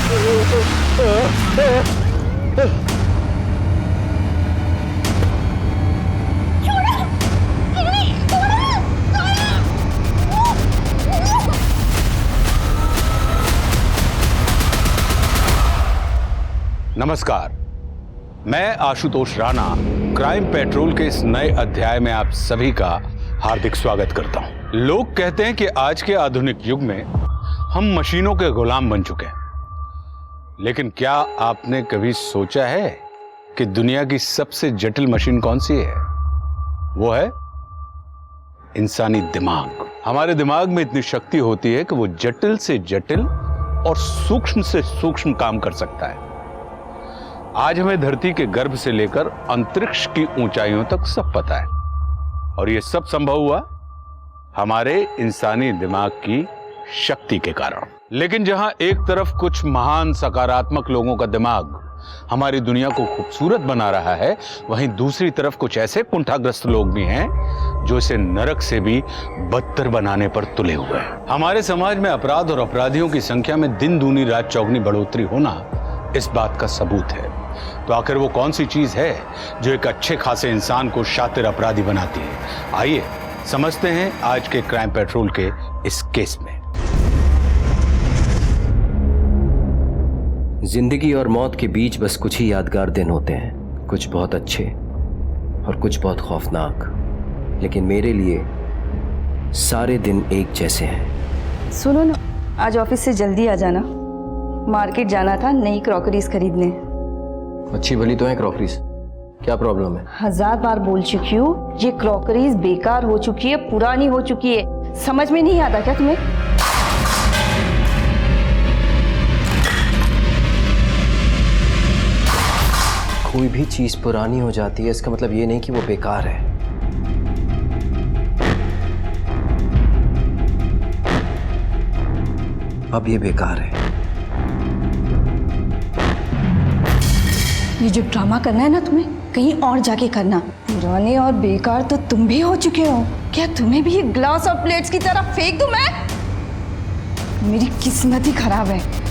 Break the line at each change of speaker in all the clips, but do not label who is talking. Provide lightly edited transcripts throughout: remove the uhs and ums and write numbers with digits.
नमस्कार, मैं Ashutosh Rana crime petrol के इस नए अध्याय में आप सभी का हार्दिक स्वागत करता हूं। लोग कहते हैं कि आज के आधुनिक युग में हम मशीनों के गुलाम बन चुके हैं, लेकिन क्या आपने कभी सोचा है कि दुनिया की सबसे जटिल मशीन कौन सी है? वो है इंसानी दिमाग। हमारे दिमाग में इतनी शक्ति होती है कि वो जटिल से जटिल और सूक्ष्म से सूक्ष्म काम कर सकता है। आज हमें धरती के गर्भ से लेकर अंतरिक्ष की ऊंचाइयों तक सब पता है, और यह सब संभव हुआ हमारे इंसानी दिमाग की शक्ति के कारण। लेकिन जहां एक तरफ कुछ महान सकारात्मक लोगों का दिमाग हमारी दुनिया को खूबसूरत बना रहा है, वहीं दूसरी तरफ कुछ ऐसे कुंठाग्रस्त लोग भी हैं जो इसे नरक से भी बदतर बनाने पर तुले हुए हैं। हमारे समाज में अपराध और अपराधियों की संख्या में दिन दूनी रात चौगनी बढ़ोतरी होना इस बात का सबूत है। तो आखिर वो कौन सी चीज है जो एक अच्छे खासे इंसान को शातिर अपराधी बनाती है? आइए समझते हैं आज के क्राइम पेट्रोल के इस केस में।
जिंदगी और मौत के बीच बस कुछ ही यादगार दिन होते हैं, कुछ बहुत अच्छे और कुछ बहुत खौफनाक, लेकिन मेरे लिए सारे दिन एक जैसे हैं।
सुनो ना, आज ऑफिस से जल्दी आ जाना, मार्केट जाना था नई क्रॉकरीज खरीदने।
अच्छी भली तो है क्रॉकरीज, क्या प्रॉब्लम है?
1000 बार बोल चुकी हूँ, ये क्रॉकरीज बेकार हो चुकी है, पुरानी हो चुकी है। समझ में नहीं आता क्या तुम्हें?
कोई भी चीज पुरानी हो जाती है इसका मतलब ये नहीं कि वो बेकार है। अब ये बेकार है।
ये जो ड्रामा करना है ना तुम्हें, कहीं और जाके करना। पुराने और बेकार तो तुम भी हो चुके हो। क्या तुम्हें भी ये ग्लास और प्लेट्स की तरह फेंक दूं मैं? मेरी किस्मत ही खराब है।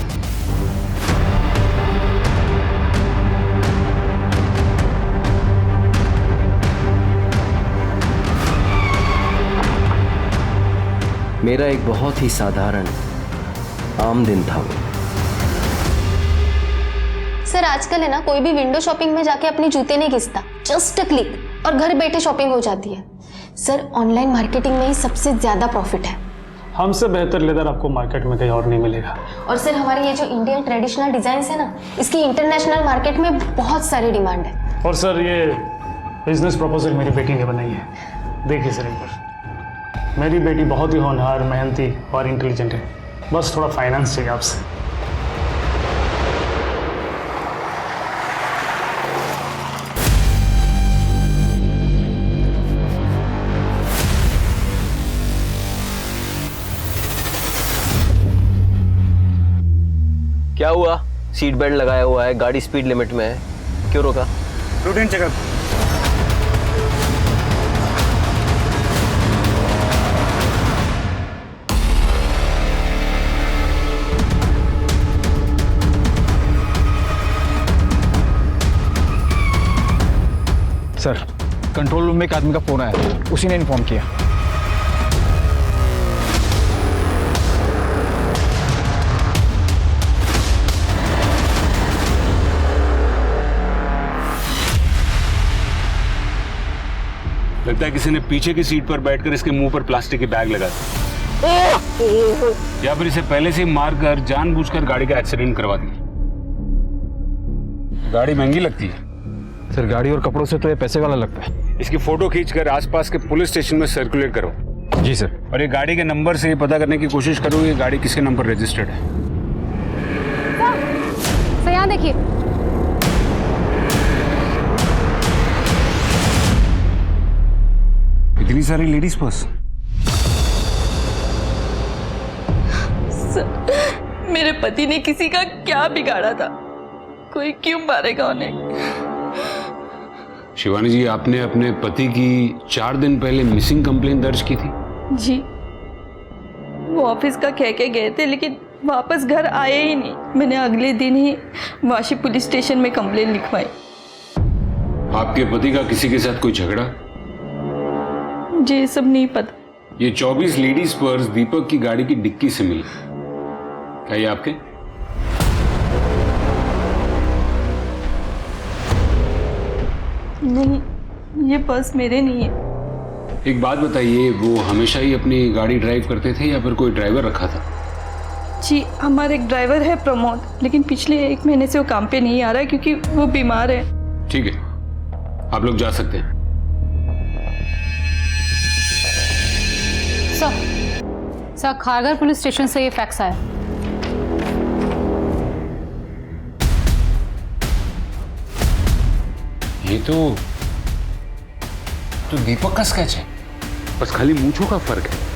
मेरा एक बहुत ही साधारण आम दिन था वो।
सर आजकल है ना, कोई भी विंडो शॉपिंग में जाके अपने जूते नहीं घिसता, जस्ट अ क्लिक और घर बैठे शॉपिंग हो जाती है। सर ऑनलाइन मार्केटिंग में ही सबसे ज्यादा प्रॉफिट है।
हमसे बेहतर लेदर आपको मार्केट में कहीं और नहीं मिलेगा।
और सर हमारे ये जो इंडियन ट्रेडिशनल डिजाइन है ना, इसकी इंटरनेशनल मार्केट में बहुत सारी डिमांड है।
और सर ये बिजनेस प्रपोजल मेरी बेटी ने बनाई है, देखिए सर एक बार। मेरी बेटी बहुत ही होनहार, मेहनती और इंटेलिजेंट है, बस थोड़ा फाइनेंस चाहिए आपसे।
क्या हुआ? सीट बेल्ट लगाया हुआ है, गाड़ी स्पीड लिमिट में है, क्यों रोका?
Routine checkup.
Sir, control room में एक आदमी का फोन आया, उसी ने इन्फॉर्म किया।
लगता है किसी ने पीछे की सीट पर बैठकर इसके मुंह पर प्लास्टिक की बैग लगा दी, या फिर इसे पहले से मारकर जानबूझकर गाड़ी का एक्सीडेंट करवा दिया। गाड़ी महंगी लगती है
सर, गाड़ी और कपड़ों से तो ये पैसे वाला लगता है।
इसकी फोटो खींचकर आसपास के पुलिस स्टेशन में सर्कुलेट करो।
जी सर।
और ये गाड़ी के नंबर से ये पता करने की कोशिश करो ये गाड़ी किसके नंबर रजिस्टर्ड है।
सर यहाँ देखिए,
इतनी सारी लेडीज पर्स।
सर, मेरे पति ने किसी का क्या बिगाड़ा था? कोई क्यों मारेगा उन्हें?
शिवानी जी, आपने अपने पति की 4 दिन पहले मिसिंग कंप्लेंट दर्ज की थी।
जी, वो ऑफिस का कह के गए थे, लेकिन वापस घर आए ही नहीं। मैंने अगले दिन ही वाशी पुलिस स्टेशन में कंप्लेंट लिखवाई।
आपके पति का किसी के साथ कोई झगड़ा?
मुझे ये सब नहीं पता।
ये 24 लेडीज पर्स दीपक की गाड़ी की डिक्की से मिली, क्या ये आपके?
नहीं, ये पर्स मेरे नहीं है।
एक बात बताइए, वो हमेशा ही अपनी गाड़ी ड्राइव करते थे या फिर कोई ड्राइवर रखा था?
जी, हमारा एक ड्राइवर है प्रमोद, लेकिन पिछले 1 महीने से वो काम पे नहीं आ रहा है क्योंकि वो बीमार है।
ठीक है, आप लोग जा सकते हैं।
सर खारघर पुलिस स्टेशन से ये फैक्स आया।
ये तो दीपक का स्केच है, बस खाली मूंछों का फर्क है।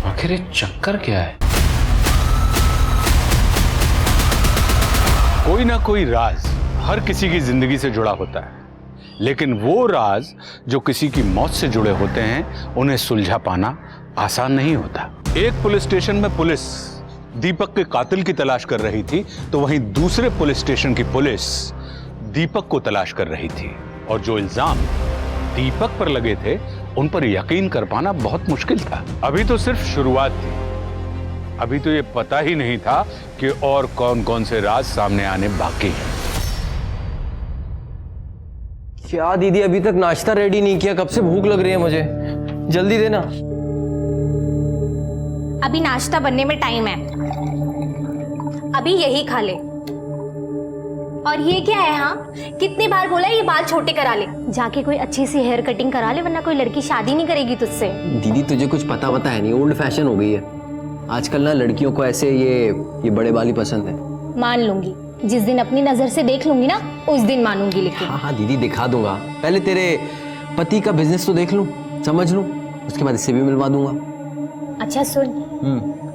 आखिर ये चक्कर क्या है? कोई ना कोई राज हर किसी की जिंदगी से जुड़ा होता है, लेकिन वो राज जो किसी की मौत से जुड़े होते हैं उन्हें सुलझा पाना आसान नहीं होता। एक पुलिस स्टेशन में पुलिस दीपक के कातिल की तलाश कर रही थी, तो वहीं दूसरे पुलिस स्टेशन की पुलिस दीपक को तलाश कर रही थी, और जो इल्जाम दीपक पर लगे थे उन पर यकीन कर पाना बहुत मुश्किल था। अभी तो सिर्फ शुरुआत थी, अभी तो ये पता ही नहीं था कि और कौन कौन से राज सामने आने बाकी हैं।
क्या दीदी अभी तक नाश्ता रेडी नहीं किया? कब से भूख लग रही है मुझे, जल्दी देना।
अभी नाश्ता बनने में टाइम है, अभी यही खा ले। और ये क्या है? हाँ, कितनी बार बोला ये बाल छोटे करा ले, जाके कोई अच्छी सी हेयर कटिंग करा ले, वरना कोई लड़की शादी नहीं करेगी तुझसे।
दीदी तुझे कुछ पता है नहीं, ओल्ड फैशन हो गई है आजकल ना, लड़कियों को ऐसे ये बड़े बाल ही पसंद है।
मान लूंगी, जिस दिन अपनी नजर से देख लूंगी ना उस दिन मानूंगी। लेकिन
हाँ दीदी दिखा दूंगा, पहले तेरे पति का बिजनेस तो देख लूं, समझ लूं, उसके बाद इससे भी मिलवा दूंगा।
अच्छा सुन,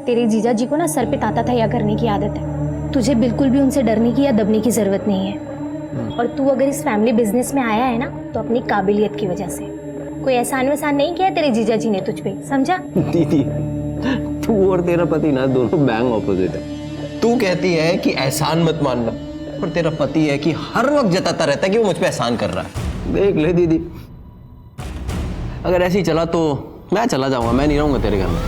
तेरे जीजा जी को ना सर पे ताता तैया करने की आदत है, तुझे बिल्कुल भी उनसे डरने की या दबने की जरूरत नहीं है। और तू अगर इस फैमिली बिजनेस में आया है ना तो अपनी काबिलियत की वजह से, कोई एहसान वहसान नहीं किया तेरे जीजा जी ने तुझ पे, समझा?
दीदी तू और तेरा पति ना दोनों बैंग ऑपोजिट है। तू कहती है कि एहसान मत मानना, पर तेरा पति है कि हर वक्त जताता रहता है कि वो मुझ पे एहसान कर रहा है। देख ले दीदी, अगर ऐसे ही चला तो मैं चला जाऊंगा, मैं नहीं रहूंगा तेरे घर में।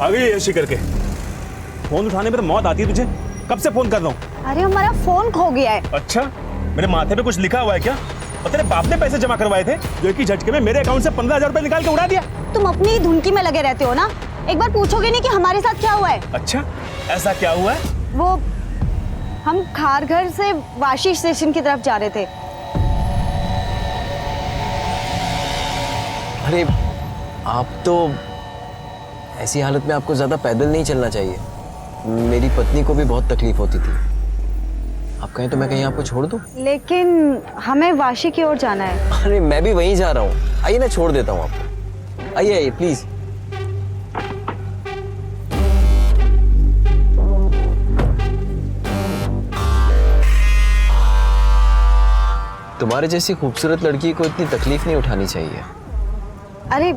आ गई ऐसी करके, फोन उठाने में तो मौत आती है तुझे। कब से फोन कर रहा हूँ?
अरे हमारा फोन खो गया है।
अच्छा, मेरे माथे पे कुछ लिखा हुआ है क्या? और तेरे बाप ने पैसे जमा करवाए थे जो कि झटके में मेरे अकाउंट से 15,000 रुपए निकाल के उड़ा दिया।
तुम अपनी ही धुनकी में लगे रहते हो ना, एक बार पूछोगे नहीं कि हमारे साथ क्या हुआ है?
अच्छा, ऐसा क्या हुआ है?
वो हम खारघर से वाशी स्टेशन की तरफ जा रहे थे।
अरे आप तो ऐसी हालत में आपको ज्यादा पैदल नहीं चलना चाहिए, मेरी पत्नी को भी बहुत तकलीफ होती थी। आप कहें तो मैं कहीं आपको छोड़ दूं?
लेकिन हमें वाशी की ओर जाना है।
अरे मैं भी वहीं जा रहा हूँ, आइए ना छोड़ देता हूँ आपको, आइए आइए प्लीज। तुम्हारे जैसी खूबसूरत लड़की को इतनी तकलीफ नहीं उठानी चाहिए।
अरे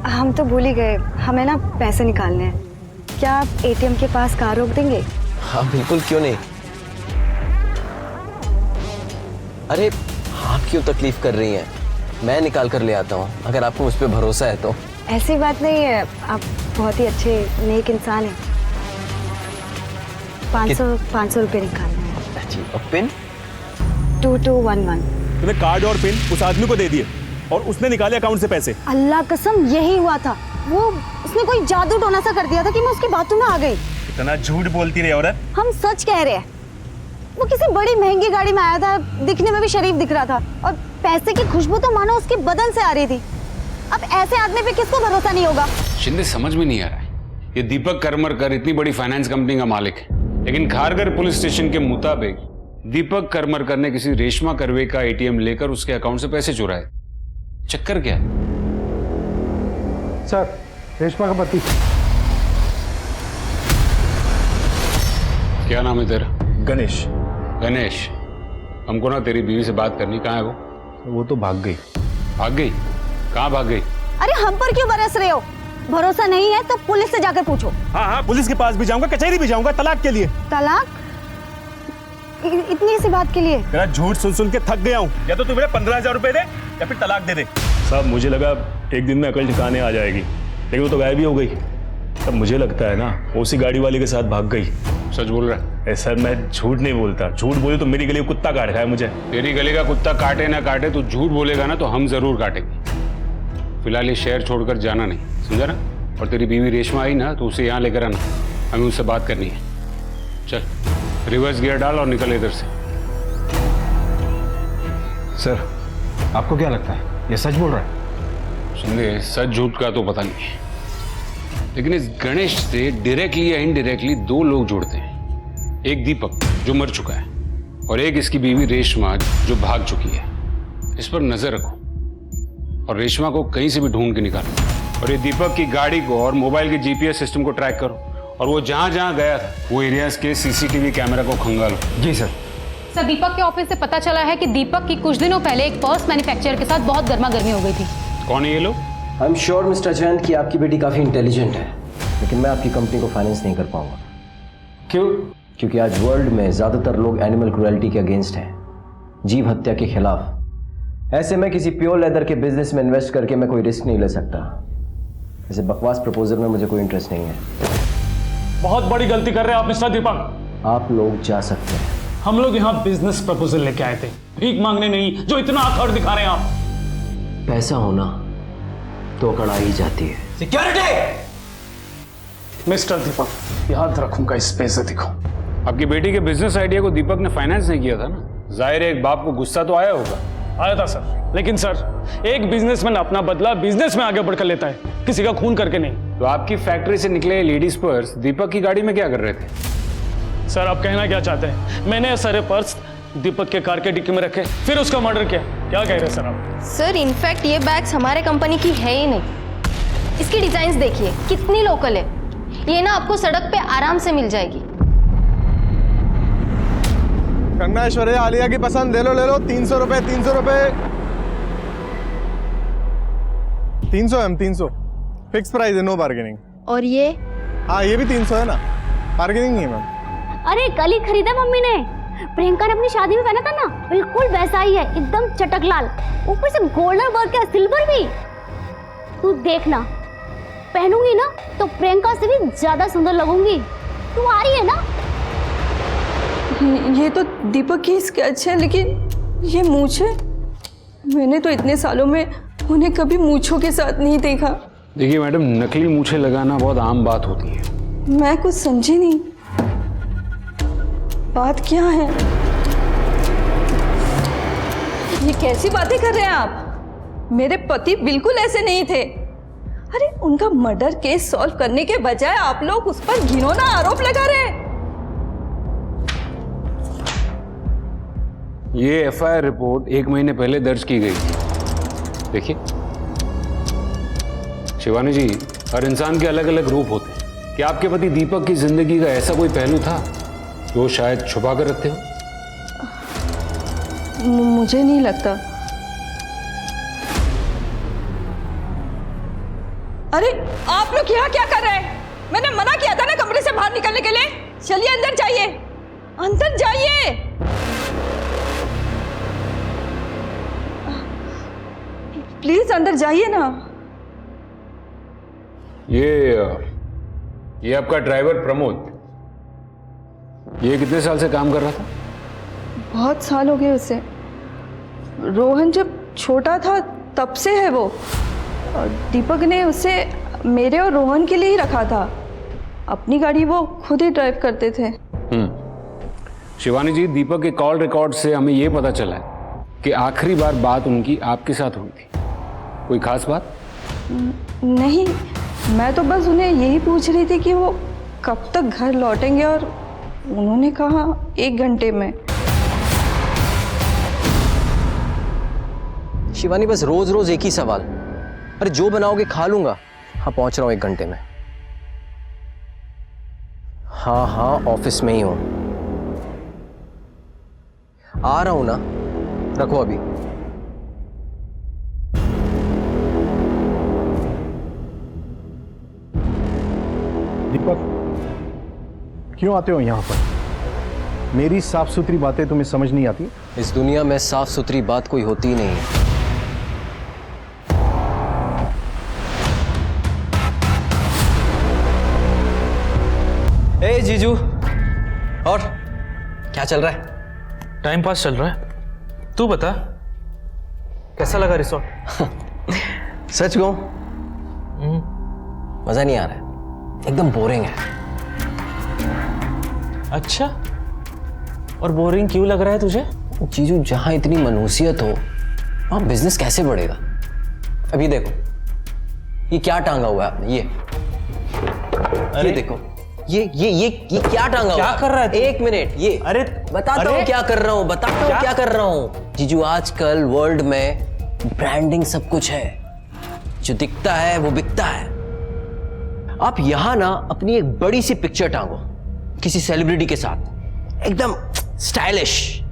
हम तो भूल ही गए, हमें ना पैसे निकालने हैं। क्या आप एटीएम के पास कार रोक देंगे?
हाँ बिल्कुल, क्यों नहीं। अरे आप क्यों तकलीफ कर रही हैं, मैं निकाल कर ले आता हूँ, अगर आपको मुझ पर भरोसा है तो।
ऐसी बात नहीं है, आप बहुत ही अच्छे नेक इंसान हैं। 500 रुपये निकालना है।
जी, और पिन?
2211।
तूने कार्ड और पिन उस आदमी को दे दिए और उसने निकाले अकाउंट से पैसे।
अल्लाह कसम यही हुआ था, वो उसने कोई जादू टोना सा कर दिया था कि मैं उसकी बातों में आ गई।
इतना झूठ बोलती रही औरत।
हम सच कह रहे हैं, वो किसी बड़ी महंगी गाड़ी में आया था, दिखने में भी शरीफ दिख रहा था, और पैसे की खुशबू तो मानो उसके बदन से आ रही थी। अब ऐसे आदमी पे किसको भरोसा नहीं होगा?
शिंदे समझ में नहीं आ रहा है, ये दीपक करमरकर इतनी बड़ी फाइनेंस कंपनी का मालिक है, लेकिन खारघर पुलिस स्टेशन के मुताबिक दीपक करमरकर ने किसी रेशमा करवे का एटीएम लेकर उसके अकाउंट से पैसे चुराए। चक्कर क्या है?
सर, रेशमा का पति।
क्या नाम है तेरा?
गणेश।
गणेश, हमको ना तेरी बीवी से बात करनी, कहाँ है वो?
वो तो भाग गई।
भाग गई? कहाँ भाग गई?
अरे हम पर क्यों बरस रहे हो? भरोसा नहीं है तो पुलिस से जाकर पूछो।
हाँ, पुलिस के पास भी जाऊंगा, कचहरी भी जाऊंगा, तलाक के लिए।
तलाक? इतनी सी बात के लिए?
तेरा झूठ सुन सुन के थक गया हूँ। या तो तू मेरे 15,000 रुपए दे या फिर तलाक दे दे। साहब मुझे लगा एक दिन में अकल ठिकाने आ जाएगी, लेकिन वो तो गायब ही हो गई। तब मुझे लगता है ना उसी गाड़ी वाले के साथ भाग गई।
सच बोल रहा है?
सर मैं झूठ नहीं बोलता, झूठ बोले तो मेरी गली में कुत्ता काट खाए मुझे।
तेरी गली का कुत्ता काटे ना काटे, तू झूठ बोलेगा ना तो हम जरूर काटेंगे। फिलहाल ये शहर छोड़कर जाना नहीं, समझा ना? और तेरी बीवी रेशमा आई ना तो उसे यहाँ लेकर आना, हमें उससे बात करनी है। चल रिवर्स गियर डाल और निकल इधर से।
सर आपको क्या लगता है ये सच बोल रहा है?
सुनिए, सच झूठ का तो पता नहीं है, लेकिन इस गणेश से डायरेक्टली या इनडायरेक्टली दो लोग जुड़ते हैं। एक दीपक जो मर चुका है और एक इसकी बीवी रेशमा जो भाग चुकी है। इस पर नजर रखो और रेशमा को कहीं से भी ढूंढ के निकालो। और ये दीपक की गाड़ी को और मोबाइल के जीपीएस सिस्टम को ट्रैक करो और वो जहां जहां गया था वो एरियाज के सीसीटीवी कैमरा को खंगालो।
जी सर।
सर दीपक के ऑफिस से पता चला है कि दीपक की कुछ दिनों पहले एक पर्स मैन्युफैक्चरर के साथ बहुत गर्मा गर्मी हो गई थी।
कौन है ये लोग?
I am sure mister Jain कि आपकी बेटी काफ़ी इंटेलिजेंट है, लेकिन मैं आपकी कंपनी को फाइनेंस नहीं कर पाऊंगा।
क्यों?
क्योंकि आज वर्ल्ड में ज़्यादातर लोग एनिमल क्रुएल्टी के अगेंस्ट हैं, जीव हत्या के खिलाफ। ऐसे में किसी प्योर लेदर के बिजनेस में इन्वेस्ट करके मैं कोई रिस्क नहीं ले सकता। ऐसे बकवास प्रपोजल में मुझे कोई इंटरेस्ट नहीं है।
बहुत बड़ी गलती कर रहे हैं आप मिस्टर दीपक।
आप लोग जा सकते हैं।
हम लोग यहाँ बिजनेस प्रपोजल लेके आए थे, भीख मांगने नहीं, जो इतना आखड़ दिखा रहे हैं आप।
पैसा होना तो अकड़ आ ही जाती है।
सिक्योरिटी! मिस्टर दीपक याद रखूंगा इस बेइज्जती को।
आपकी बेटी के बिजनेस आइडिया को दीपक ने फाइनेंस नहीं किया था ना, जाहिर है एक बाप को गुस्सा तो आया होगा।
आया था सर, लेकिन सर एक बिजनेसमैन अपना बदला बिजनेस में आगे बढ़कर लेता है, किसी का खून करके नहीं।
तो आपकी फैक्ट्री से निकले लेडीज पर्स दीपक की गाड़ी में क्या कर रहे थे?
सर आप कहना क्या चाहते हैं? मैंने सारे पर्स दीपक के कार के डिक्की में रखे, फिर उसका मर्डर किया, क्या कह रहे हैं सर आप?
सर इनफैक्ट ये बैग्स हमारे कंपनी की है ही नहीं। इसकी डिजाइन्स देखिए कितनी लोकल है, ये ना आपको सड़क पे आराम से मिल जाएगी।
कंगना ऐश्वर्या आलिया की पसंद, ले लो 300 रुपए 300 रुपए 300 एम 300 फिक्स प्राइस है, नो बार्गेनिंग।
और ये?
हाँ ये भी 300 है ना, बार्गेनिंग नहीं है मैम।
अरे कल ही खरीदा मम्मी ने, प्रियंका ने अपनी शादी में पहना था ना, बिल्कुल वैसा ही है, एकदम चटक लाल, ऊपर से गोल्डन वर्क है, सिल्वर भी। तू देखना, पहनूंगी ना तो प्रियंका से भी ज्यादा सुंदर लगूंगी। तू आ रही है ना?
ये तो दीपक की स्केच है, लेकिन ये मूंछ है। मैंने तो इतने सालों में उन्हें कभी मूंछों के साथ नहीं देखा।
देखिए मैडम, नकली मूछें लगाना बहुत आम बात होती है।
मैं कुछ समझी नहीं, बात क्या है? ये कैसी बातें कर रहे हैं आप? मेरे पति बिल्कुल ऐसे नहीं थे। अरे उनका मर्डर केस सॉल्व करने के बजाय आप लोग उस पर घिनौना आरोप लगा रहे हैं।
ये एफआईआर रिपोर्ट 1 महीने पहले दर्ज की गई थी। देखिए शिवानी जी, हर इंसान के अलग अलग रूप होते हैं। क्या आपके पति दीपक की जिंदगी का ऐसा कोई पहलू था जो शायद छुपा कर रखते हो?
मुझे नहीं लगता। अरे आप लोग यहाँ क्या कर रहे हैं? मैंने मना किया था ना कमरे से बाहर निकलने के लिए। चलिए अंदर जाइए, अंदर जाइए। प्लीज अंदर जाइए ना।
ये आपका ड्राइवर प्रमोद, ये कितने साल से काम कर रहा था?
बहुत साल हो गए उसे। रोहन जब छोटा था तब से है वो। और दीपक ने उसे मेरे और रोहन के लिए ही रखा था। अपनी गाड़ी वो खुद ही ड्राइव करते थे।
शिवानी जी, दीपक के कॉल रिकॉर्ड से हमें ये पता चला है कि आखिरी बार बात उनकी आपके साथ हुई थी। कोई खास बात?
नहीं, मैं तो बस उन्हें यही पूछ रही थी कि वो कब तक घर लौटेंगे, और उन्होंने कहा 1 घंटे में।
शिवानी बस रोज रोज एक ही सवाल। अरे जो बनाओगे खा लूंगा। हाँ पहुंच रहा हूं 1 घंटे में। हाँ ऑफिस में ही हूं, आ रहा हूं ना, रखो अभी।
क्यों आते हो यहाँ पर? मेरी साफ सुथरी बातें तुम्हें समझ नहीं आती?
इस दुनिया में साफ सुथरी बात कोई होती ही नहीं है। ए जीजू, और क्या चल रहा है?
टाइम पास चल रहा है। तू बता, कैसा लगा रिसोर्ट?
सच कहूं, मजा नहीं आ रहा है, एकदम बोरिंग है।
अच्छा, और बोरिंग क्यों लग रहा है तुझे?
जीजू, जहां इतनी मनुसियत हो वहां बिजनेस कैसे बढ़ेगा? अभी देखो, ये क्या टांगा हुआ है आपने? ये देखो, ये क्या टांगा हुआ?
क्या कर रहा है तू?
एक मिनट, ये
अरे
बताता हूँ क्या कर रहा हूँ, बताता हूँ क्या कर रहा हूँ। जीजू, आजकल वर्ल्ड में ब्रांडिंग सब कुछ है, जो दिखता है वो बिकता है। आप यहां ना अपनी एक बड़ी सी पिक्चर टांगो किसी सेलिब्रिटी के साथ, एकदम स्टाइलिश।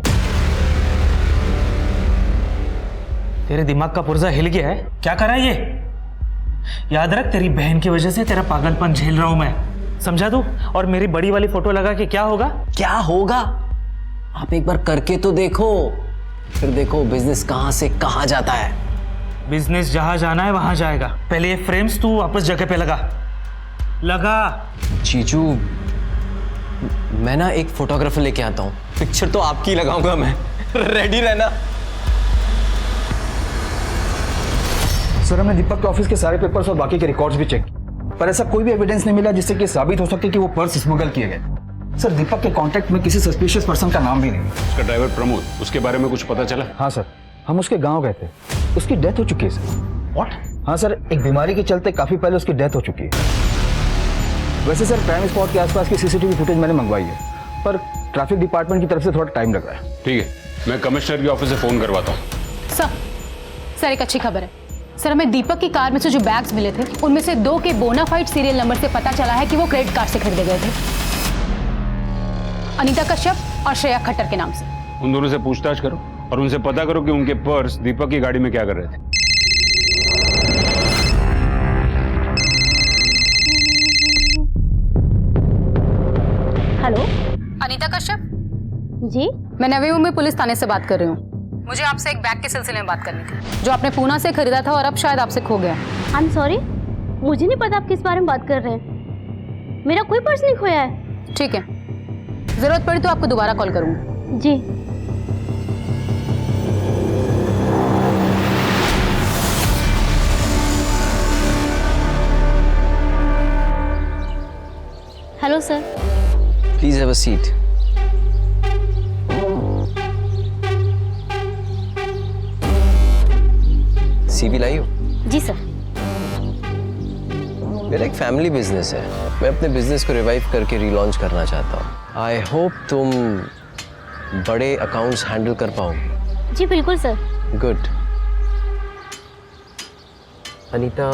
तेरे दिमाग का पुर्जा हिल गया है? क्या कर रहा है ये? याद रख, तेरी बहन की वजह से तेरा पागलपन झेल रहा हूं मैं, समझा तू? और मेरी बड़ी वाली फोटो लगा के क्या होगा?
क्या होगा? आप एक बार करके तो देखो, फिर देखो बिजनेस कहां से कहां जाता है।
बिजनेस जहां जाना है वहां जाएगा। पहले ये फ्रेम्स तू वापस जगह पे लगा।
जीजू, मैं ना एक फोटोग्राफर लेके आता हूँ, पिक्चर तो आपकी लगाऊंगा मैं। रेडी रहना।
सर, हमने दीपक के ऑफिस के सारे पेपर्स और बाकी के रिकॉर्ड्स भी चेक किए, पर ऐसा कोई भी एविडेंस नहीं मिला जिससे कि साबित हो सके कि वो पर्स स्मगल किए गए। सर, दीपक के कांटेक्ट में किसी सस्पिशियस पर्सन का नाम भी नहीं।
उसका ड्राइवर प्रमोद, उसके बारे में कुछ पता चला?
हाँ सर, हम उसके गांव गए थे, उसकी डेथ हो चुकी है सर। व्हाट? हाँ सर, एक बीमारी के चलते काफी पहले उसकी डेथ हो चुकी है। वैसे सर, क्राइम स्पॉट के आसपास की सीसीटीवी फुटेज मैंने मंगवाई है, पर ट्रैफिक डिपार्टमेंट की तरफ से थोड़ा टाइम लग रहा है।
ठीक है, मैं कमिश्नर के ऑफिस से फोन करवाता हूँ।
सर एक अच्छी खबर है। सर, हमें दीपक की कार में से जो बैग्स मिले थे उनमें से 2 के बोनाफाइड सीरियल नंबर से पता चला है कि वो क्रेडिट कार्ड से खरीदे गए थे, अनीता कश्यप और श्रेया खट्टर के नाम से।
उन दोनों से पूछताछ करो और उनसे पता करो कि उनके पर्स दीपक की गाड़ी में क्या कर रहे थे।
हेलो,
अनीता कश्यप
जी?
मैं नवी मुंबई पुलिस थाने से बात कर रही हूँ। मुझे आपसे एक बैग के सिलसिले में बात करनी थी जो आपने पूना से खरीदा था और अब शायद आपसे खो गया।
आई एम सॉरी, मुझे नहीं पता आप किस बारे में बात कर रहे हैं। मेरा कोई पर्स नहीं खोया है।
ठीक है, जरूरत पड़ी तो आपको दोबारा कॉल करूंगी।
जी। Hello sir.
Please have a seat. CV लाई हो?
जी सर।
मेरा एक फैमिली बिजनेस है, मैं अपने बिजनेस को रिवाइव करके रीलॉन्च करना चाहता हूँ। आई होप तुम बड़े अकाउंट्स हैंडल कर पाओगे।
जी बिल्कुल सर।
गुड। अनीता,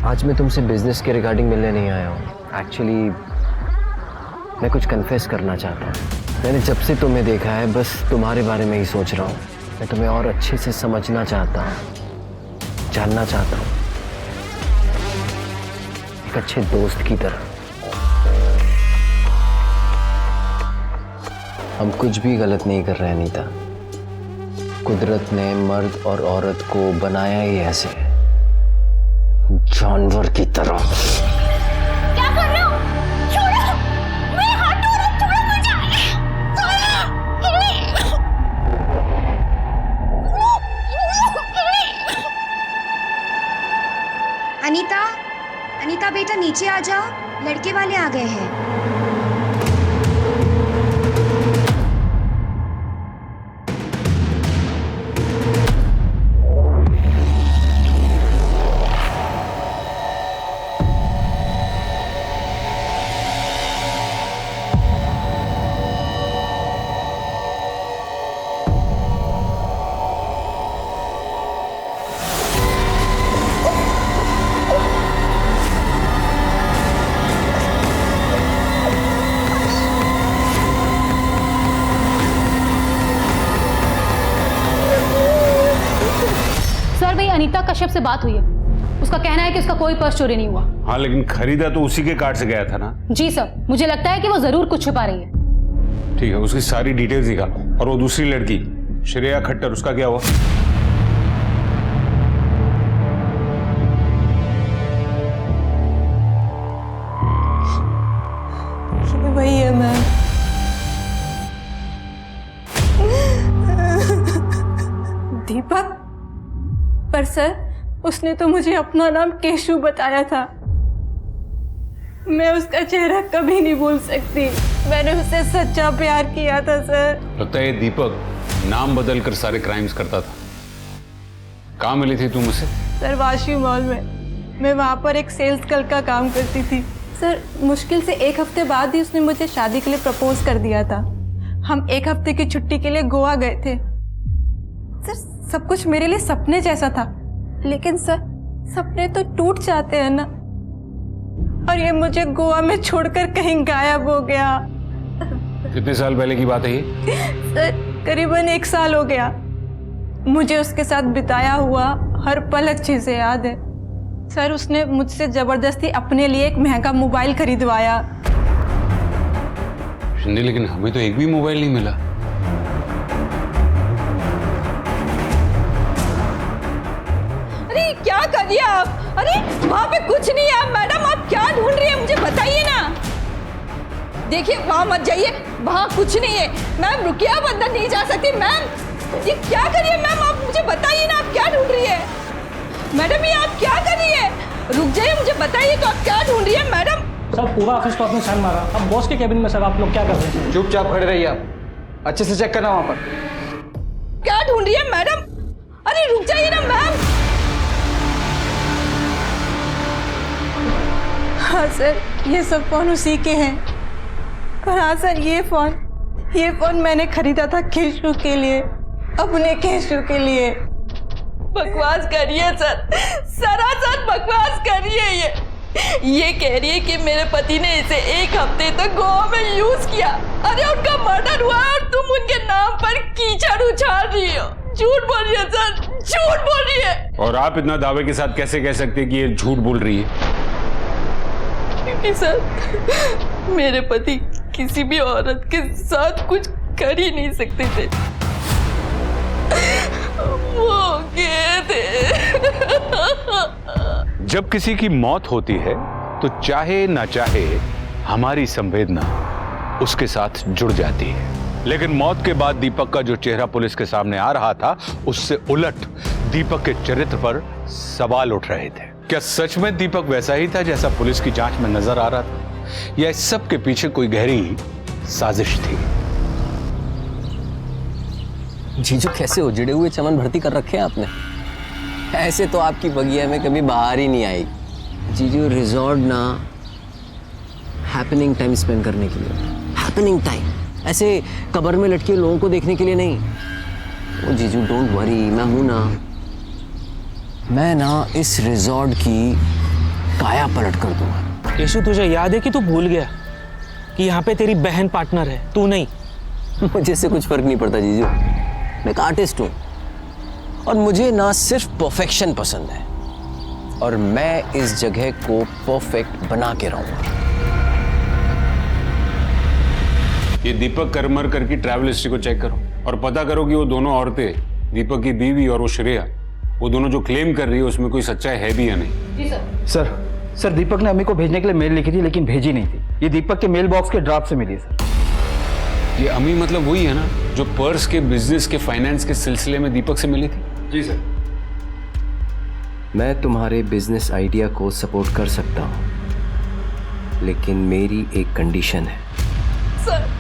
आज मैं तुमसे बिजनेस के रिगार्डिंग मिलने नहीं आया हूँ। एक्चुअली मैं कुछ कन्फेस करना चाहता हूँ। मैंने जब से तुम्हें देखा है बस तुम्हारे बारे में ही सोच रहा हूँ। मैं तुम्हें और अच्छे से समझना चाहता हूँ, जानना चाहता हूँ, एक अच्छे दोस्त की तरह। हम कुछ भी गलत नहीं कर रहे हैं अनीता। कुदरत ने मर्द और औरत को बनाया ही ऐसे, जानवर की तरह।
क्या कर रहे हो? छोड़ो, मेरे हाथ छोड़ो, छोड़ो मुझे।
अनीता, अनीता बेटा नीचे आ जाओ, लड़के वाले आ गए हैं।
अनीता कश्यप से बात हुई है, उसका कहना है कि उसका कोई पर्स चोरी नहीं हुआ।
हाँ, लेकिन खरीदा तो उसी के कार्ड से गया था ना।
जी सर, मुझे लगता है कि वो जरूर कुछ छुपा रही है।
ठीक है, उसकी सारी डिटेल्स निकालो। और वो दूसरी लड़की श्रेया खट्टर, उसका क्या हुआ?
वही है मैम।
दीपक, पर सर उसने तो मुझे अपना नाम केशु बताया था। मैं उसका चेहरा कभी नहीं भूल सकती। मैंने उससे सच्चा प्यार किया था सर।
लगता है ये दीपक नाम बदल कर सारे क्राइम्स करता था। कहाँ मिली थी तुम उसे?
सर वाशी मॉल में। मैं वहाँ पर एक सेल्स गर्ल का काम करती थी। सर मुश्किल से 1 हफ्ते बाद ही उसने मुझे शादी के लिए प्रपोज कर दिया था। हम 1 हफ्ते की छुट्टी के लिए गोवा गए थे। सर सब कुछ मेरे लिए सपने जैसा था, लेकिन सर सपने तो टूट जाते हैं ना। और ये मुझे गोवा में छोड़कर कहीं गायब हो गया।
कितने साल पहले की बात है ये?
सर करीबन 1 साल हो गया। मुझे उसके साथ बिताया हुआ हर पल अच्छे से याद है। सर उसने मुझसे जबरदस्ती अपने लिए एक महंगा मोबाइल खरीदवाया।
शिंदे, लेकिन हमें तो एक भी मोबाइल नहीं मिला।
अरे क्या कर रही है आप? अरे वहाँ पे कुछ नहीं है मैडम, आप क्या ढूंढ रही है मुझे बताइए ना। देखिए वहाँ मत जाइए, वहाँ कुछ नहीं है। मैम रुकिए, आप अंदर नहीं जा सकती। मैम ये क्या कर रही है मैम, आप मुझे बताइए ना, आप क्या ढूंढ रही है? मैडम ये आप क्या कर रही है? रुक जाइए, मुझे बताइए तो आप क्या ढूंढ रही है मैडम?
सर पूरा ऑफिस को आपने छान मारा। अब बॉस के केबिन में सर आप लोग क्या कर रहे हैं?
चुपचाप खड़े रहिए आप, अच्छे से चेक करना वहां पर।
क्या ढूंढ रही है मैडम? अरे रुक जाइए ना मैम।
हाँ सर ये सब फ़ोन उसी के हैं। और हाँ सर ये फ़ोन मैंने खरीदा था केशु के लिए, अपने केशु के लिए।
बकवास करिए सर, सरासर बकवास करिए। ये कह रही है कि मेरे पति ने इसे 1 हफ्ते तक गोवा में यूज किया। अरे उनका मर्डर हुआ और तुम उनके नाम पर कीचड़ उछाल रही हो। झूठ बोल रही है सर, झूठ बोल रही है।
और आप इतना दावे के साथ कैसे कह सकते हैं कि ये झूठ बोल रही है?
क्योंकि सर मेरे पति किसी भी औरत के साथ कुछ कर ही नहीं सकते थे। वो गए थे।
जब किसी की मौत होती है तो चाहे ना चाहे हमारी संवेदना उसके साथ जुड़ जाती है। लेकिन मौत के बाद दीपक का जो चेहरा पुलिस के सामने आ रहा था, उससे उलट दीपक के चरित्र पर सवाल उठ रहे थे। क्या सच में दीपक वैसा ही था जैसा पुलिस की जांच में नजर आ रहा था, या इस सब के पीछे कोई गहरी साजिश थी?
जीजू कैसे उजड़े हुए चमन भर्ती कर रखे हैं आपने? ऐसे तो आपकी बगिया में कभी बाहर ही नहीं आई। जीजू रिजॉर्ट ना हैपनिंग टाइम स्पेंड करने के लिए, हैपनिंग टाइम, ऐसे कब्र में लटके लोगों को देखने के लिए नहीं। ओ जीजू डोंट वरी, मैं हूं ना। मैं ना इस रिजॉर्ट की काया पलट कर दूंगा।
केशु तुझे याद है कि तू भूल गया कि यहाँ पे तेरी बहन पार्टनर है, तू नहीं।
मुझे से कुछ फर्क नहीं पड़ता जीजू, मैं एक आर्टिस्ट हूँ और मुझे ना सिर्फ परफेक्शन पसंद है, और मैं इस जगह को परफेक्ट बना के रहूंगा।
ये दीपक करमरकर की ट्रैवल हिस्ट्री को चेक करो और पता करो कि वो दोनों औरतें, दीपक की बीवी और वो श्रेया, वो दोनों जो क्लेम कर रही है उसमें कोई सच्चाई है भी या नहीं।
जी सर।
सर दीपक ने अम्मी को भेजने के लिए मेल लिखी थी, लेकिन भेजी नहीं थी। ये दीपक के मेल बॉक्स के ड्राफ्ट से मिली है सर।
ये अमी मतलब वही है ना जो पर्स के बिजनेस के फाइनेंस के सिलसिले में दीपक से मिली थी?
जी सर।
मैं तुम्हारे बिजनेस आइडिया को सपोर्ट कर सकता हूँ, लेकिन मेरी एक कंडीशन है।
सर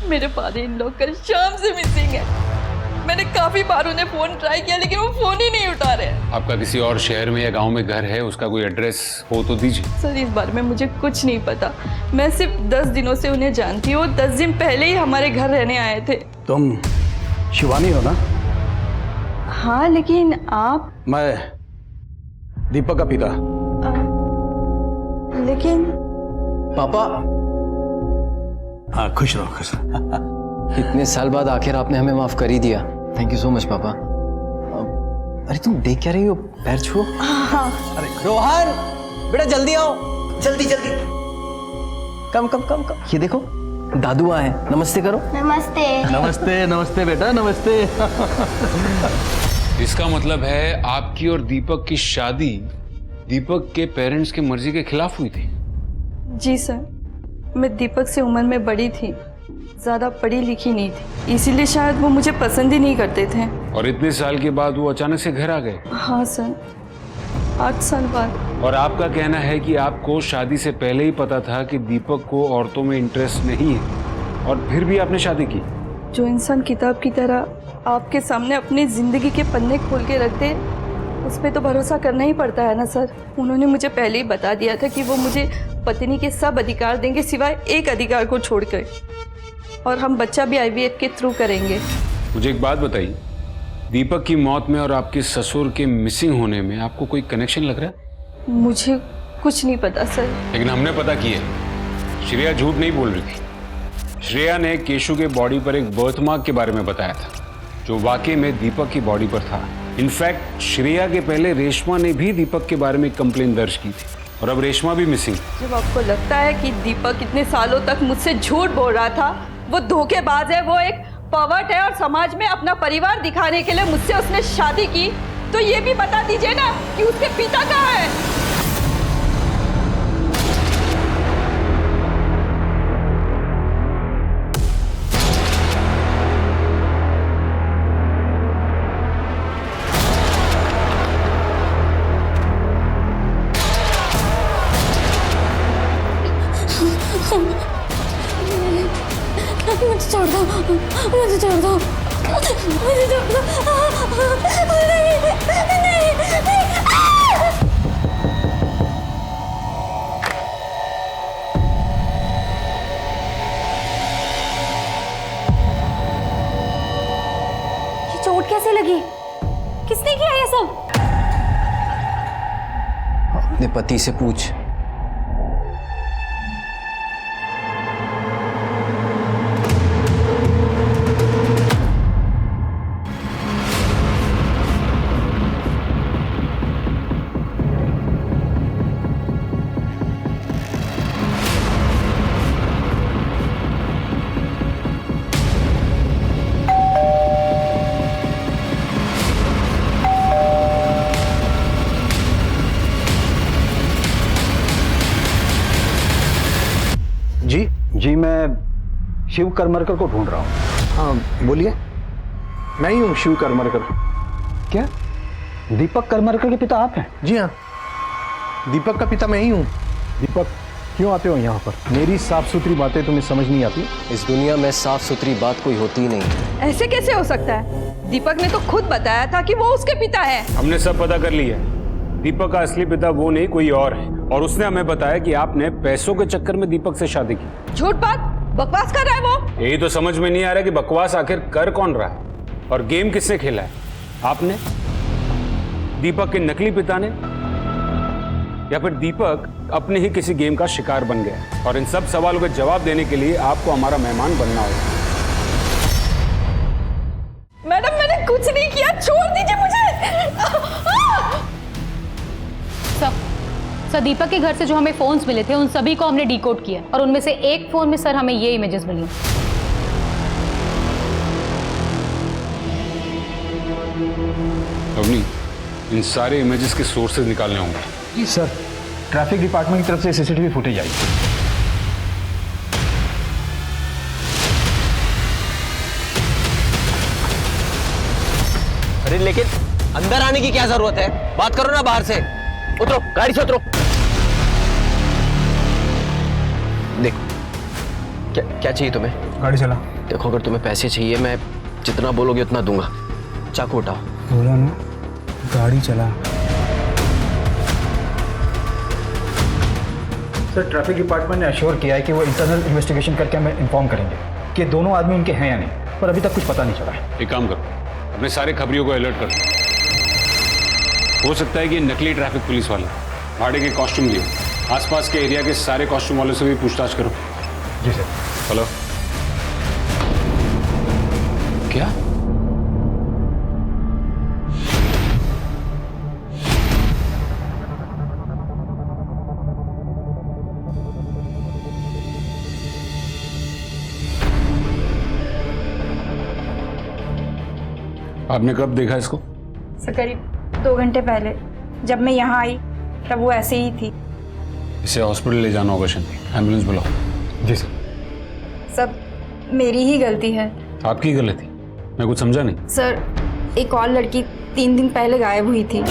मेरे फादर इन लॉ कल शाम से मिसिंग है। मैंने काफी बार उन्हें फोन ट्राई किया, लेकिन वो फोन ही नहीं उठा रहे।
आपका किसी और शहर में या गांव में घर है, उसका कोई एड्रेस हो तो दीजिए।
सर इस बारे में मुझे कुछ नहीं पता। मैं सिर्फ 10 दिनों से उन्हें जानती हूँ। 10 दिन पहले ही हमारे घर रहने आए थे।
तुम शिवानी हो ना?
हाँ लेकिन आप?
मैं दीपक का पिता।
लेकिन
पापा।
हाँ खुश रहो, खुश रहो।
इतने साल बाद आखिर आपने हमें माफ कर ही दिया। थैंक यू सो मच पापा। अरे तुम देख क्या रही हो? पैर छुओ।
अरे रोहन, बेटा जल्दी आओ, जल्दी जल्दी। कम कम कम कम। ये देखो दादू आए हैं, नमस्ते करो।
नमस्ते।
नमस्ते नमस्ते बेटा, नमस्ते।
इसका मतलब है आपकी और दीपक की शादी दीपक के पेरेंट्स की मर्जी के खिलाफ हुई थी?
जी सर, मैं दीपक से उम्र में बड़ी थी, ज़्यादा पढ़ी लिखी नहीं थी, इसीलिए शायद वो मुझे पसंद ही नहीं करते थे।
और इतने साल के बाद वो अचानक से घर आ गए?
हाँ सर, 8 साल बाद।
और आपका कहना है कि आपको शादी से पहले ही पता था कि दीपक को औरतों में इंटरेस्ट नहीं है, और फिर भी आपने शादी की?
जो इंसान किताब की तरह आपके सामने अपनी ज़िंदगी के पन्ने खोल के रख दे, उस पर तो भरोसा करना ही पड़ता है ना सर। उन्होंने मुझे पहले ही बता दिया था कि वो मुझे पत्नी के सब अधिकार देंगे सिवाय एक अधिकार को छोड़कर, और हम बच्चा भी IVF के थ्रू करेंगे।
मुझे एक बात बताइए, दीपक की मौत में और आपके ससुर के मिसिंग होने में आपको कोई कनेक्शन लग रहा है?
मुझे कुछ नहीं पता सर।
लेकिन हमने पता किया, श्रेया झूठ नहीं बोल रही थी। श्रेया ने केशु के बॉडी पर एक बर्थ मार्क के बारे में बताया था, जो वाकई में दीपक की बॉडी पर था। इनफैक्ट श्रेया के पहले रेशमा ने भी दीपक के बारे में कंप्लेंट दर्ज की थी, और अब रेशमा भी मिसिंग।
जब आपको लगता है कि दीपक इतने सालों तक मुझसे झूठ बोल रहा था, वो धोखेबाज है, वो एक पर्वर्ट है, और समाज में अपना परिवार दिखाने के लिए मुझसे उसने शादी की, तो ये भी बता दीजिए ना कि उसके पिता कहाँ है।
मुझे छोड़ दो, मुझे छोड़ दो, मुझे छोड़ दो। नहीं, नहीं, नहीं। ये चोट कैसे लगी? किसने किया ये सब?
अपने पति से पूछ।
जी मैं शिव करमरकर को ढूंढ रहा हूँ।
हाँ बोलिए, मैं ही हूँ शिव करमरकर।
क्या दीपक करमरकर के पिता आप हैं?
जी हाँ, दीपक का पिता मैं ही हूँ।
दीपक क्यों आते हो यहाँ पर? मेरी साफ सुथरी बातें तुम्हें समझ नहीं आती?
इस दुनिया में साफ सुथरी बात कोई होती ही नहीं।
ऐसे कैसे हो सकता है? दीपक ने तो खुद बताया था कि वो उसके पिता है।
हमने सब पता कर लिया, दीपक का असली पिता वो नहीं कोई और है, और उसने हमें बताया कि आपने पैसों के चक्कर में दीपक से शादी की।
झूठ बात, बकवास कर रहा है वो।
यही तो समझ में नहीं आ रहा कि बकवास आखिर कर कौन रहा है, और गेम किसने खेला है? आपने, दीपक के नकली पिता ने, या फिर दीपक अपने ही किसी गेम का शिकार बन गया? और इन सब सवालों के जवाब देने के लिए आपको हमारा मेहमान बनना होगा।
मैडम मैंने कुछ नहीं किया, छोड़ दीजिए मुझे।
सर दीपक के घर से जो हमें फोन्स मिले थे उन सभी को हमने डिकोड किया, और उनमें से एक फोन में सर हमें ये इमेजेस मिली।
अवनी, इन सारे इमेजेस के सोर्सेज निकालने होंगे।
जी सर, ट्रैफिक डिपार्टमेंट की तरफ से CCTV फुटेज आई।
अरे लेकिन अंदर आने की क्या जरूरत है? बात करो ना बाहर से। उतरो, गाड़ी से उतरो। देखो, क्या चाहिए तुम्हें?
गाड़ी चला।
देखो, अगर तुम्हें पैसे चाहिए मैं जितना बोलोगे उतना दूंगा। चाकू उठाओ।
बोला ना, गाड़ी चला। सर ट्रैफिक डिपार्टमेंट ने अश्योर किया है कि वो इंटरनल इन्वेस्टिगेशन करके हमें इन्फॉर्म करेंगे कि दोनों आदमी उनके हैं या नहीं, पर अभी तक कुछ पता नहीं चला है।
एक काम करो, अपने सारे खबरियों को अलर्ट कर दो। हो सकता है कि नकली ट्रैफिक पुलिस वाले भाड़े के कॉस्ट्यूम लिए, आसपास के एरिया के सारे कॉस्ट्यूम वालों से भी पूछताछ करो।
जी सर।
हेलो, क्या आपने कब देखा इसको?
सर करीब 2 घंटे पहले जब मैं यहाँ आई तब वो ऐसे ही थी।
इसे हॉस्पिटल ले जाना होगा शांति, एम्बुलेंस बुलाओ। जी सर।
सब मेरी ही गलती है।
आपकी गलती? मैं कुछ समझा नहीं।
सर एक और लड़की 3 दिन पहले गायब हुई थी।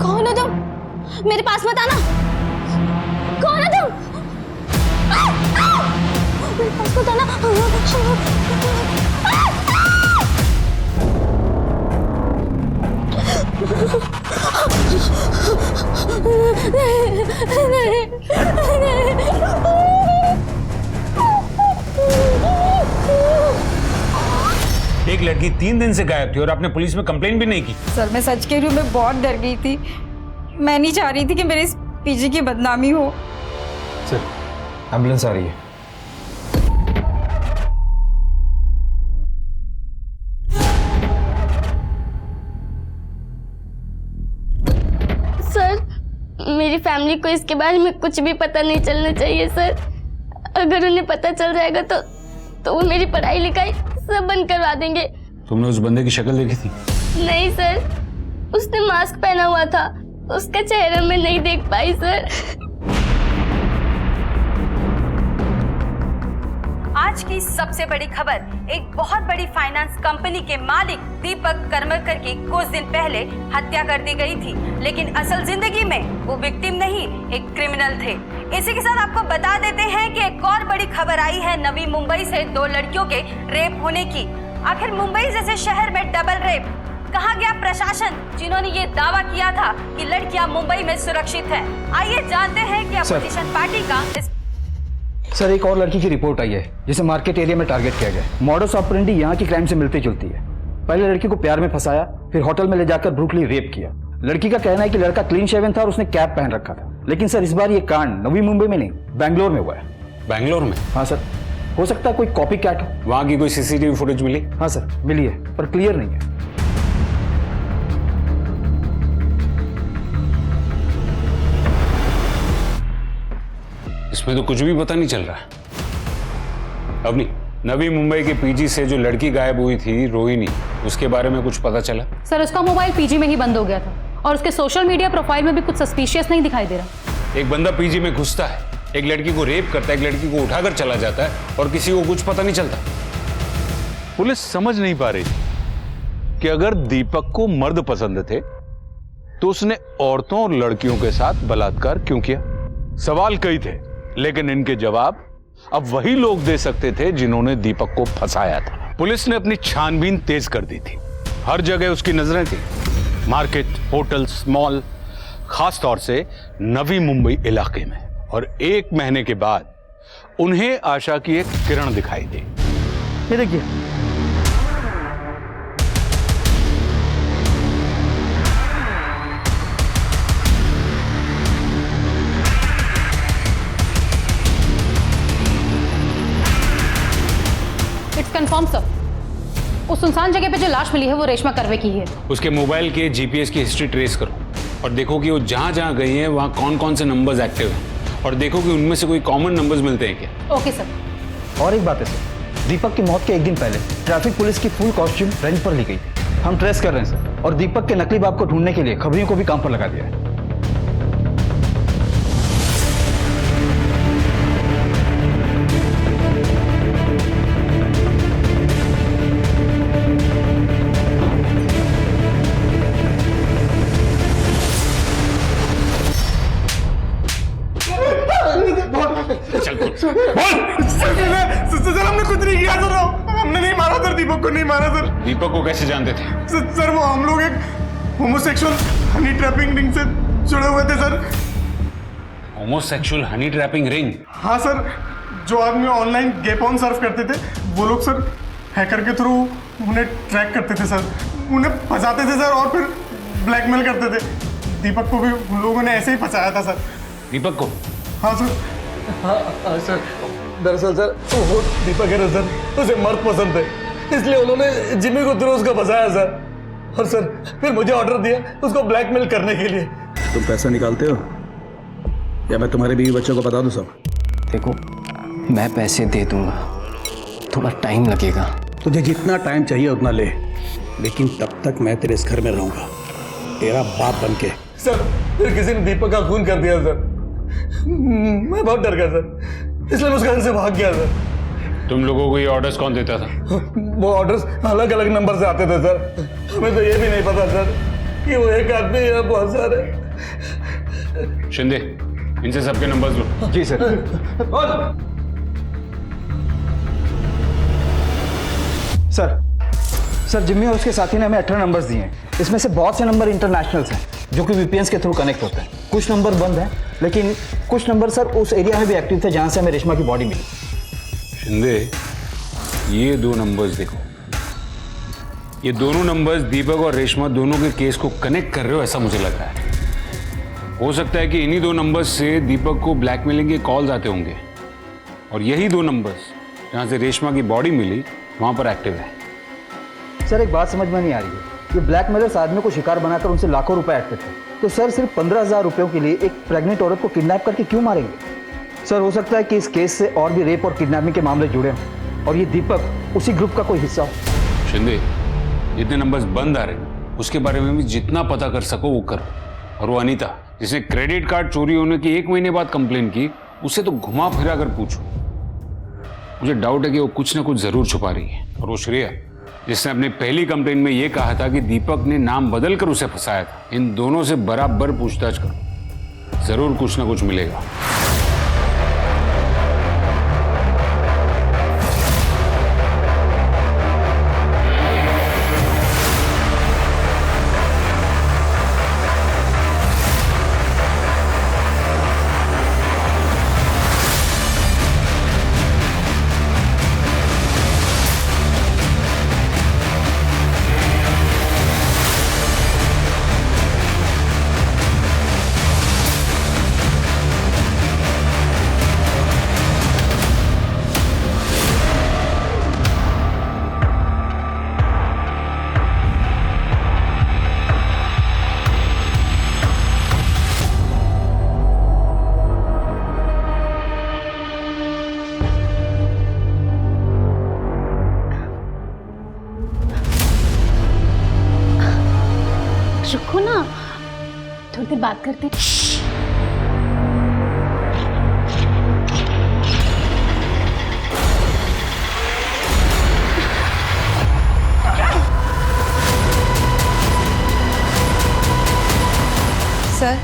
कौन हो तुम? मेरे पास मत आना। कौन हो तुम? मेरे पास मत आना।
एक लड़की 3 दिन से गायब थी और आपने पुलिस में कंप्लेन भी नहीं की।
सर मैं सच कह रही हूँ, मैं बहुत डर गई थी। मैं नहीं चाह रही थी कि मेरे इस पीजी की बदनामी हो।
सर एम्बुलेंस आ रही है।
सर मेरी फैमिली को इसके बारे में कुछ भी पता नहीं चलना चाहिए सर। अगर उन्हें पता चल जाएगा तो वो मेरी पढ़ाई लिखाई सब बंद करवा देंगे।
तुमने उस बंदे की शक्ल देखी थी?
नहीं सर, उसने मास्क पहना हुआ था, उसका चेहरा मैं नहीं देख पाई सर।
आज की सबसे बड़ी खबर, एक बहुत बड़ी फाइनेंस कंपनी के मालिक दीपक करमरकर की कुछ दिन पहले हत्या कर दी गई थी, लेकिन असल जिंदगी में वो विक्टिम नहीं, एक क्रिमिनल थे। इसी के साथ आपको बता देते हैं कि एक और बड़ी खबर आई है नवी मुंबई से 2 लड़कियों के रेप होने की। आखिर मुंबई जैसे शहर में डबल रेप, कहाँ गया प्रशासन जिन्होंने ये दावा किया था कि लड़कियां मुंबई में सुरक्षित हैं? आइए जानते हैं कि अपोजिशन पार्टी का इस
सर एक और लड़की की रिपोर्ट आई है जिसे मार्केट एरिया में टारगेट किया गया। मॉडस ऑपरेंडी यहाँ की क्राइम से मिलती जुलती है। पहले लड़की को प्यार में फंसाया, फिर होटल में ले जाकर ब्रूटली रेप किया। लड़की का कहना है कि लड़का क्लीन शेवन था और उसने कैप पहन रखा था। लेकिन सर इस बार ये कांड नवी मुंबई में नहीं, बैंगलोर में हुआ है।
बैंगलोर में?
हाँ सर, हो सकता है कोई कॉपी कैट हो।
वहां की कोई सीसीटीवी फुटेज मिली?
हाँ सर मिली है, पर क्लियर नहीं है।
इसमें तो कुछ भी पता नहीं चल रहा है। अवनी, नवी मुंबई के पीजी से जो लड़की गायब हुई थी रोहिणी, उसके बारे में कुछ पता चला?
सर उसका मोबाइल पीजी में ही बंद हो गया था और उसके सोशल मीडिया प्रोफाइल में भी कुछ सस्पिशियस नहीं दिखाई दे रहा।
एक बंदा पीजी में घुसता है, एक लड़की को रेप करता है, एक लड़की को उठाकर चला जाता है और किसी को कुछ पता नहीं चलता। पुलिस समझ नहीं पा रही कि अगर दीपक को मर्द पसंद थे तो उसने औरतों और लड़कियों के साथ बलात्कार क्यों किया? सवाल कई थे, लेकिन इनके जवाब अब वही लोग दे सकते थे जिन्होंने दीपक को फंसाया था। पुलिस ने अपनी छानबीन तेज कर दी थी। हर जगह उसकी नजरें थी, मार्केट, होटल्स, मॉल, खास तौर से नवी मुंबई इलाके में। और 1 महीने के बाद उन्हें आशा की एक किरण दिखाई दी।
ये देखिए,
इट्स कंफर्म सर, उस सुनसान जगह पे जो लाश मिली है वो रेशमा कर्वे की है।
उसके मोबाइल के जीपीएस की हिस्ट्री ट्रेस करो और देखो कि वो जहां जहां गई है वहां कौन कौन से नंबर्स एक्टिव हैं, और देखो कि उनमें से कोई कॉमन नंबर्स मिलते हैं क्या।
Okay sir.
और एक बात है सर, दीपक की मौत के 1 दिन पहले ट्रैफिक पुलिस की फुल कॉस्ट्यूम रेंट पर ली गई थी। हम ट्रेस कर रहे हैं सर, और दीपक के नकली बाप को ढूंढने के लिए खबरियों को भी काम पर लगा दिया है।
सर हमने कुछ नहीं किया सर, हमने नहीं मारा सर, दीपक को नहीं मारा सर।
दीपक को कैसे जानते थे?
सर वो हम लोग एक होमोसेक्सुअल हनी ट्रैपिंग रिंग से जुड़े हुए थे sir.
Homosexual Honey trapping ring?
हाँ सर, जो आदमी ऑनलाइन गे पॉर्न सर्फ करते थे वो लोग सर हैकर के थ्रू उन्हें ट्रैक करते थे सर, उन्हें फंसाते थे सर और फिर ब्लैकमेल करते थे। दीपक को भी उन लोगों ने ऐसे ही फंसाया था सर।
दीपक को?
हाँ सर। हाँ सर, दरअसल सर वो दीपक है ना सर, उसे मर्द पसंद है, इसलिए उन्होंने जिम्मी को थ्रू उसका फंसाया सर। और सर फिर मुझे ऑर्डर दिया उसको ब्लैकमेल करने के लिए।
तुम पैसा निकालते हो या मैं तुम्हारे बीवी बच्चों को बता दूं सब?
देखो, मैं पैसे दे दूंगा, थोड़ा टाइम लगेगा।
तुझे जितना टाइम चाहिए उतना ले, लेकिन तब तक मैं तेरे इस घर में रहूंगा, तेरा बाप बन के।
सर फिर किसी ने दीपक का खून कर दिया सर। मैं बहुत डर गया सर, इसलिए मैं उस घर से भाग गया सर।
तुम लोगों को ये ऑर्डर्स कौन देता था?
वो ऑर्डर्स अलग अलग नंबर से आते थे सर। हमें तो ये भी नहीं पता सर कि वो एक आदमी या बहुत सारे।
शिंदे, इनसे सबके नंबर्स लो।
जी सर। सर जिम्मी और उसके साथी ने हमें 18 नंबर्स दिए हैं। इसमें से बहुत से नंबर इंटरनेशनल्स हैं जो कि वीपीएन के थ्रू कनेक्ट होते हैं। कुछ नंबर बंद हैं, लेकिन कुछ नंबर सर उस एरिया में भी एक्टिव थे जहां से हमें रेशमा की बॉडी मिली।
शिंदे, ये 2 नंबर्स देखो, ये दोनों नंबर्स दीपक और रेशमा दोनों के केस को कनेक्ट कर रहे हो, ऐसा मुझे लग रहा है। हो सकता है कि इन्हीं 2 नंबर्स से दीपक को ब्लैकमेलिंग के कॉल्स आते होंगे, और यही 2 नंबर्स जहां से रेशमा की बॉडी मिली वहां पर एक्टिव है।
सर एक बात समझ में नहीं आ रही है, ये ब्लैकमेलर्स आदमी को शिकार बनाकर उनसे लाखों रुपए ऐड करते हैं, तो सर सिर्फ 15,000 रुपयों के लिए एक प्रेग्नेंट औरत को किडनैप करके क्यों मारेंगे? सर हो सकता है कि इस केस से और भी रेप और किडनैपिंग के मामले जुड़े हों और ये दीपक उसी ग्रुप का कोई हिस्सा हो।
शिंदे, जितने नंबर्स बंद आ रहे उसके बारे में भी जितना पता कर सको वो करो। और वो अनीता जिसने क्रेडिट कार्ड चोरी होने की 1 महीने बाद कंप्लेन की, उससे तो घुमा फिरा कर पूछो। मुझे डाउट है कि वो कुछ ना कुछ जरूर छुपा रही है। और वो श्रेया जिसने अपने पहली कंप्लेन में ये कहा था कि दीपक ने नाम बदल कर उसे फंसाया था, इन दोनों से बराबर पूछताछ करो, जरूर कुछ ना कुछ मिलेगा।
रुको ना, थोड़ी देर बात करते हैं।
सर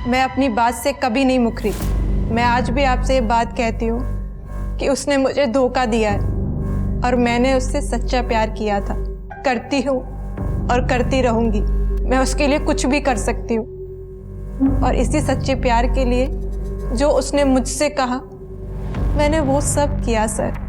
मैं अपनी बात से कभी नहीं मुकरी। मैं आज भी आपसे ये बात कहती हूँ कि उसने मुझे धोखा दिया है और मैंने उससे सच्चा प्यार किया था, करती हूँ और करती रहूँगी। मैं उसके लिए कुछ भी कर सकती हूँ और इसी सच्चे प्यार के लिए जो उसने मुझसे कहा मैंने वो सब किया sir.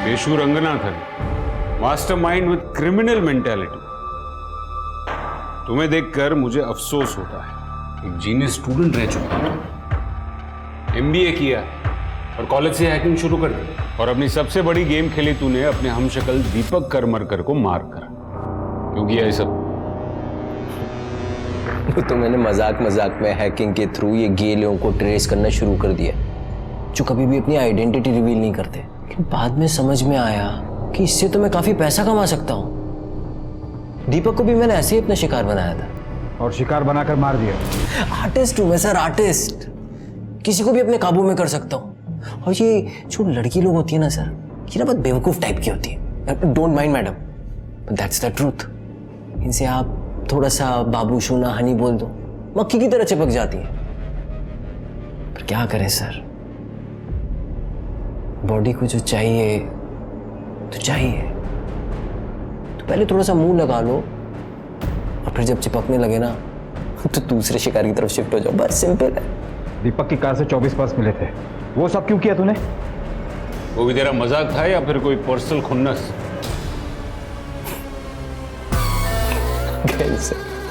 Peshu Ranganathan, mastermind with criminal mentality. तुम्हें देखकर मुझे अफसोस होता है, एक जीनियस स्टूडेंट रह चुका है, एमबीए किया और कॉलेज से हैकिंग शुरू कर दी, और अपनी सबसे बड़ी गेम खेली तूने अपने हमशक्ल दीपक करमरकर को मारकर। क्यों किया ये सब?
तो मैंने मजाक मजाक में हैकिंग के थ्रू ये गे लोगों को ट्रेस करना शुरू कर दिया जो कभी भी अपनी आइडेंटिटी रिवील नहीं करते। लेकिन बाद में समझ में आया कि इससे तो मैं काफी पैसा कमा सकता हूँ। दीपक को भी मैंने ऐसे ही अपना शिकार बनाया था
और शिकार बनाकर मार दिया।
आर्टिस्ट हूँ मैं सर, आर्टिस्ट। किसी को भी अपने काबू में कर सकता हूँ। और ये जो लड़की लोग होती है ना सर, ये ना बहुत बेवकूफ टाइप की होती है। Don't mind madam, but that's the truth. इनसे आप थोड़ा सा बाबू सोना हनी बोल दो, मक्खी की तरह चिपक जाती हैं। पर क्या करें सर, बॉडी को जो चाहिए तो चाहिए, तो पहले थोड़ा सा मुंह लगा लो और फिर जब चिपकने लगे ना तो दूसरे शिकार की तरफ शिफ्ट हो जाओ, बस सिंपल है।
दीपक की कार से 24 पर्स मिले थे, वो सब क्यों किया तूने?
वो भी तेरा मजाक था या फिर कोई पर्सनल खुन्नस?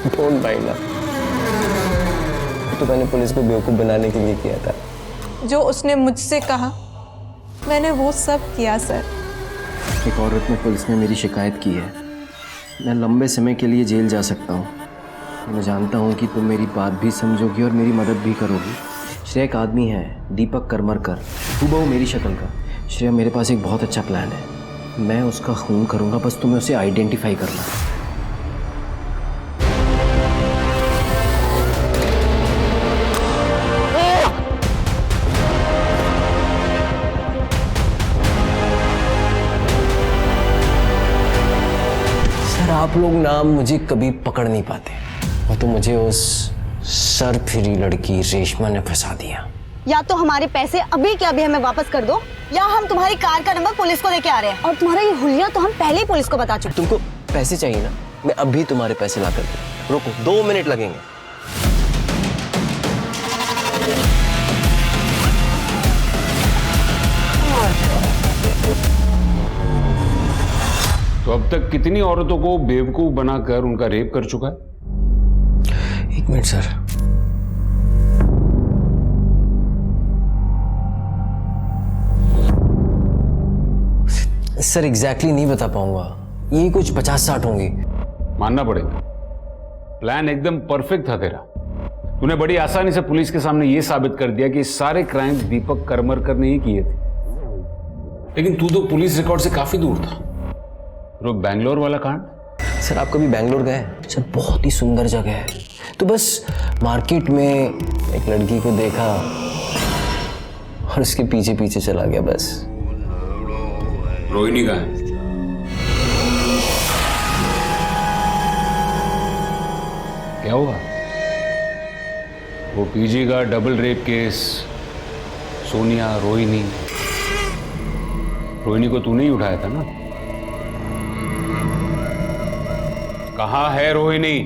डोंट माइंड, तो मैंने पुलिस को बेवकूफ बनाने के लिए किया था।
जो उसने मुझसे कहा मैंने वो सब किया सर।
एक औरत ने पुलिस में मेरी शिकायत की है। मैं लंबे समय के लिए जेल जा सकता हूँ। मैं जानता हूँ कि तुम मेरी बात भी समझोगी और मेरी मदद भी करोगी। श्रेया एक आदमी है, दीपक करमरकर, हूबहू मेरी शक्ल का। श्रेया, मेरे पास एक बहुत अच्छा प्लान है। मैं उसका खून करूँगा, बस तुम्हें उसे आइडेंटिफाई करना। सर, आप लोग ना मुझे कभी पकड़ नहीं पाते। वो तो मुझे उस सर फिरी लड़की रेशमा ने फंसा दिया।
या तो हमारे पैसे अभी के अभी हमें वापस कर दो, या हम तुम्हारी कार का नंबर पुलिस को लेके आ रहे हैं। और तुम्हारा ये हुलिया तो हम पहले ही पुलिस को बता चुके।
तुमको पैसे चाहिए ना? मैं अभी तुम्हारे पैसे ला कर दूं। रुको, 2 मिनट लगेंगे।
तो अब तक कितनी औरतों को बेवकूफ बनाकर उनका रेप कर चुका है?
1 मिनट सर। सर एग्जैक्टली नहीं बता पाऊंगा, ये कुछ 50-60 होंगी।
मानना पड़ेगा, प्लान एकदम परफेक्ट था तेरा। तूने बड़ी आसानी से पुलिस के सामने यह साबित कर दिया कि सारे क्राइम्स दीपक करमरकर ने ही किए थे। लेकिन तू तो पुलिस रिकॉर्ड से काफी दूर था। तो बैंगलोर वाला कांड?
सर, आप कभी बैंगलोर गए? सर, बहुत ही सुंदर जगह है। तो बस मार्केट में एक लड़की को देखा और उसके पीछे पीछे चला गया, बस।
रोहिणी कहाँ है? क्या हुआ? वो पीजी का double rape case, Sonia, Rohini को तूने ही उठाया था ना? कहाँ है रोहिणी?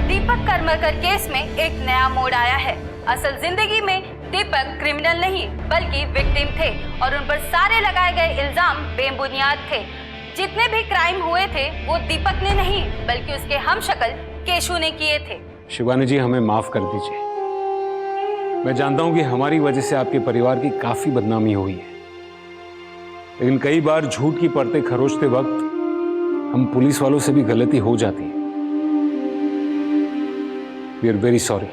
दीपक करमरकर केस में एक नया मोड़ आया है। असल जिंदगी में दीपक क्रिमिनल नहीं बल्कि विक्टिम थे और उन पर सारे लगाए गए इल्जाम बेबुनियाद थे। जितने भी क्राइम हुए थे वो दीपक ने नहीं बल्कि उसके हमशक्ल केशु ने किए थे।
शिवानी जी, हमें माफ कर दीजिए। मैं जानता हूं कि हमारी वजह से आपके परिवार की काफी बदनामी हुई है, लेकिन कई बार झूठ की परतें खरोचते वक्त हम पुलिस वालों से भी गलती हो जाती है। We are very sorry.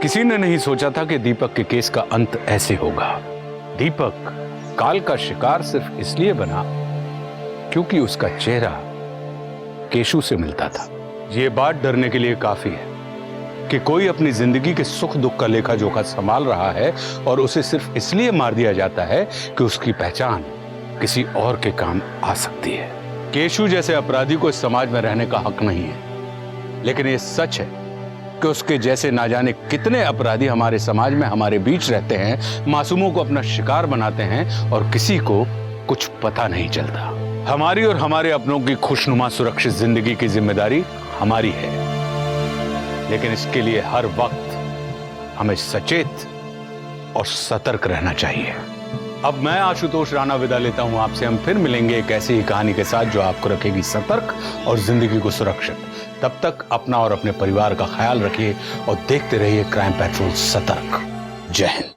किसी ने नहीं सोचा था कि दीपक के केस का अंत ऐसे होगा। दीपक काल का शिकार सिर्फ इसलिए बना क्योंकि उसका चेहरा केशु से मिलता था। यह बात डरने के लिए काफी है कि कोई अपनी जिंदगी के सुख दुख का लेखा जोखा संभाल रहा है और उसे सिर्फ इसलिए मार दिया जाता है कि उसकी पहचान किसी और के काम आ सकती है। केशु जैसे अपराधी को इस समाज में रहने का हक नहीं है, लेकिन यह सच है कि उसके जैसे ना जाने कितने अपराधी हमारे समाज में हमारे बीच रहते हैं, मासूमों को अपना शिकार बनाते हैं और किसी को कुछ पता नहीं चलता। हमारी और हमारे अपनों की खुशनुमा सुरक्षित जिंदगी की जिम्मेदारी हमारी है, लेकिन इसके लिए हर वक्त हमें सचेत और सतर्क रहना चाहिए। अब मैं आशुतोष राणा विदा लेता हूं आपसे। हम फिर मिलेंगे एक ऐसी ही कहानी के साथ जो आपको रखेगी सतर्क और जिंदगी को सुरक्षित। तब तक अपना और अपने परिवार का ख्याल रखिए और देखते रहिए क्राइम पेट्रोल सतर्क। जय हिंद।